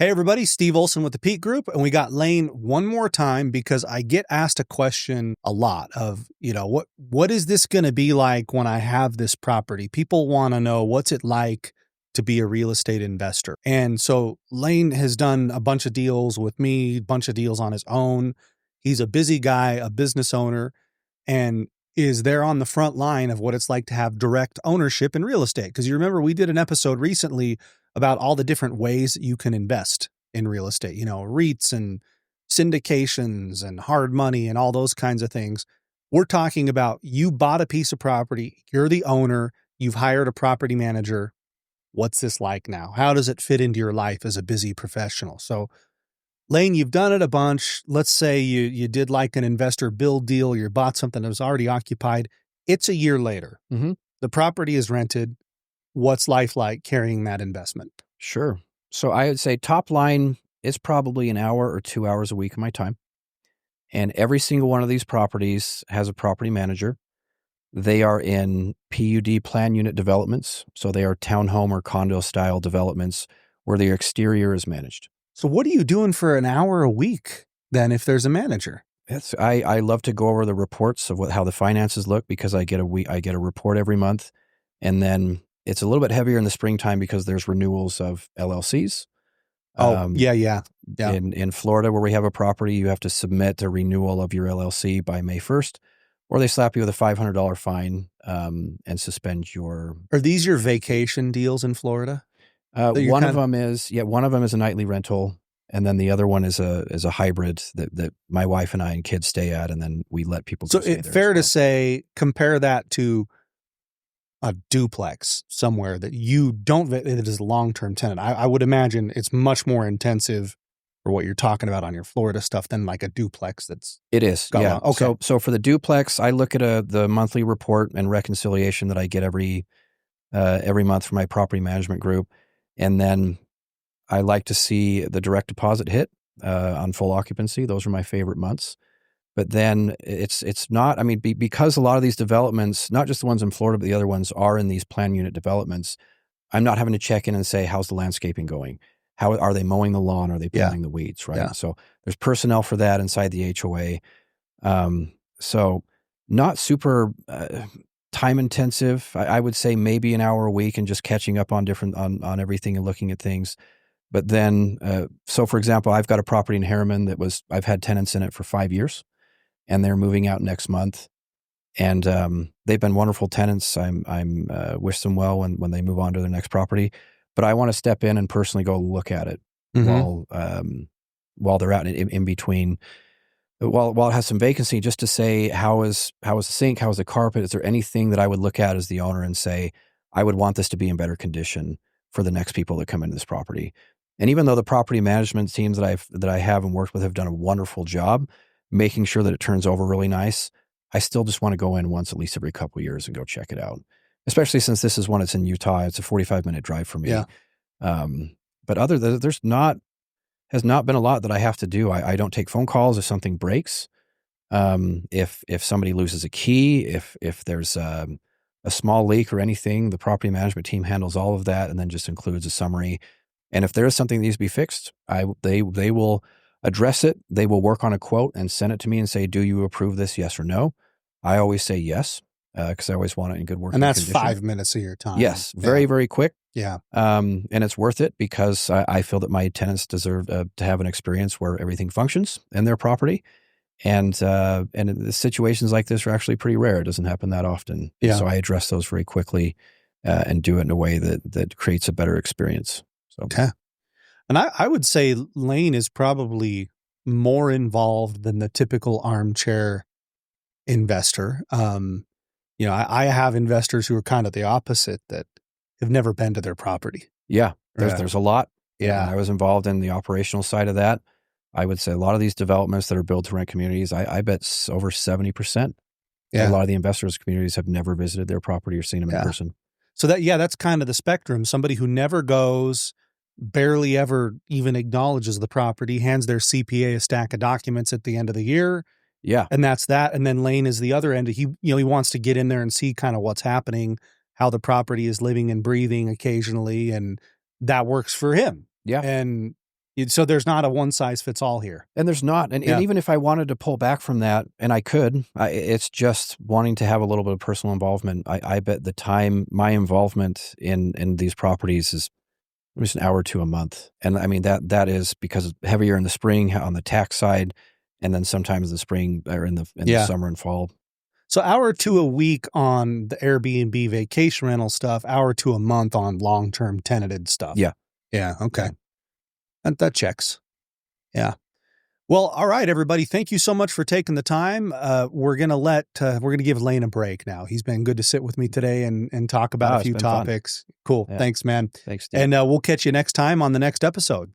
Hey everybody, Steve Olson with the Peak Group, and we got Lane one more time because I get asked a question a lot of, what is this going to be like when I have this property? People want to know what's it like to be a real estate investor. And so Lane has done a bunch of deals with me, a bunch of deals on his own. He's a busy guy, a business owner, and is there on the front line of what it's like to have direct ownership in real estate. Because you remember we did an episode recently about all the different ways that you can invest in real estate, REITs and syndications and hard money and all those kinds of things. We're talking about you bought a piece of property, you're the owner, you've hired a property manager. What's this like now? How does it fit into your life as a busy professional? So Lane, you've done it a bunch. Let's say you did like an investor build deal, you bought something that was already occupied. It's a year later. Mm-hmm. The property is rented. What's life like carrying that investment? Sure. So I would say top line is probably an hour or 2 hours a week of my time. And every single one of these properties has a property manager. They are in PUD plan unit developments. So they are townhome or condo style developments where the exterior is managed. So what are you doing for an hour a week then if there's a manager? I love to go over the reports of how the finances look because I get a report every month. And then it's a little bit heavier in the springtime because there's renewals of LLCs. Yeah. In Florida, where we have a property, you have to submit a renewal of your LLC by May 1st, or they slap you with a $500 fine and suspend your. Are these your vacation deals in Florida? One of them is a nightly rental, and then the other one is a hybrid that my wife and I and kids stay at, and then we let people. So it's fair to say, compare that to a duplex somewhere that you don't, it is a long-term tenant. I would imagine it's much more intensive for what you're talking about on your Florida stuff than like a duplex It is. Yeah. Okay. So for the duplex, I look at the monthly report and reconciliation that I get every month from my property management group. And then I like to see the direct deposit hit on full occupancy. Those are my favorite months. But then it's not, because a lot of these developments, not just the ones in Florida, but the other ones are in these plan unit developments, I'm not having to check in and say, how's the landscaping going? How are they mowing the lawn? Are they pulling the weeds? Right. Yeah. So there's personnel for that inside the HOA. So not super time intensive. I would say maybe an hour a week and just catching up on on everything and looking at things. But then, so for example, I've got a property in Harriman I've had tenants in it for 5 years. And they're moving out next month, and they've been wonderful tenants. I'm wish them well when they move on to their next property. But I want to step in and personally go look at it while they're out in between, while it has some vacancy, just to say how is the sink, how is the carpet? Is there anything that I would look at as the owner and say I would want this to be in better condition for the next people that come into this property? And even though the property management teams that I have and worked with have done a wonderful job making sure that it turns over really nice, I still just want to go in once at least every couple of years and go check it out. Especially since this is one, it's in Utah. It's a 45-minute drive for me. Yeah. But has not been a lot that I have to do. I don't take phone calls if something breaks. If somebody loses a key, if there's a small leak or anything, the property management team handles all of that and then just includes a summary. And if there is something that needs to be fixed, they will address it. They will work on a quote and send it to me and say, do you approve this? Yes or no? I always say yes, because I always want it in good working condition. And that's 5 minutes of your time. Yes. Very, very quick. Yeah. And it's worth it because I feel that my tenants deserve to have an experience where everything functions in their property. And the situations like this are actually pretty rare. It doesn't happen that often. Yeah. So I address those very quickly and do it in a way that creates a better experience. So. Okay. And I would say Lane is probably more involved than the typical armchair investor. I have investors who are kind of the opposite, that have never been to their property. Yeah. There's a lot. Yeah. I was involved in the operational side of that. I would say a lot of these developments that are built to rent communities, I bet over 70%. Yeah. A lot of the investors' communities have never visited their property or seen them in person. So that's kind of the spectrum. Somebody who never goes, barely ever even acknowledges the property, hands their CPA a stack of documents at the end of the year. Yeah. And that's that. And then Lane is the other end. He wants to get in there and see kind of what's happening, how the property is living and breathing occasionally. And that works for him. Yeah. And So there's not a one size fits all here. And there's not. And even if I wanted to pull back from that, and I could, it's just wanting to have a little bit of personal involvement. I bet the time, my involvement in these properties is just an hour to a month. And I mean, that is because it's heavier in the spring on the tax side, and then sometimes the spring or in the summer and fall. So hour to a week on the Airbnb vacation rental stuff, hour to a month on long-term tenanted stuff. Yeah. Yeah. Okay. That checks. Yeah. Well, all right, everybody. Thank you so much for taking the time. We're gonna give Lane a break now. He's been good to sit with me today and talk about a few topics. Fun. Cool. Yeah. Thanks, man. Thanks, Steve. And we'll catch you next time on the next episode.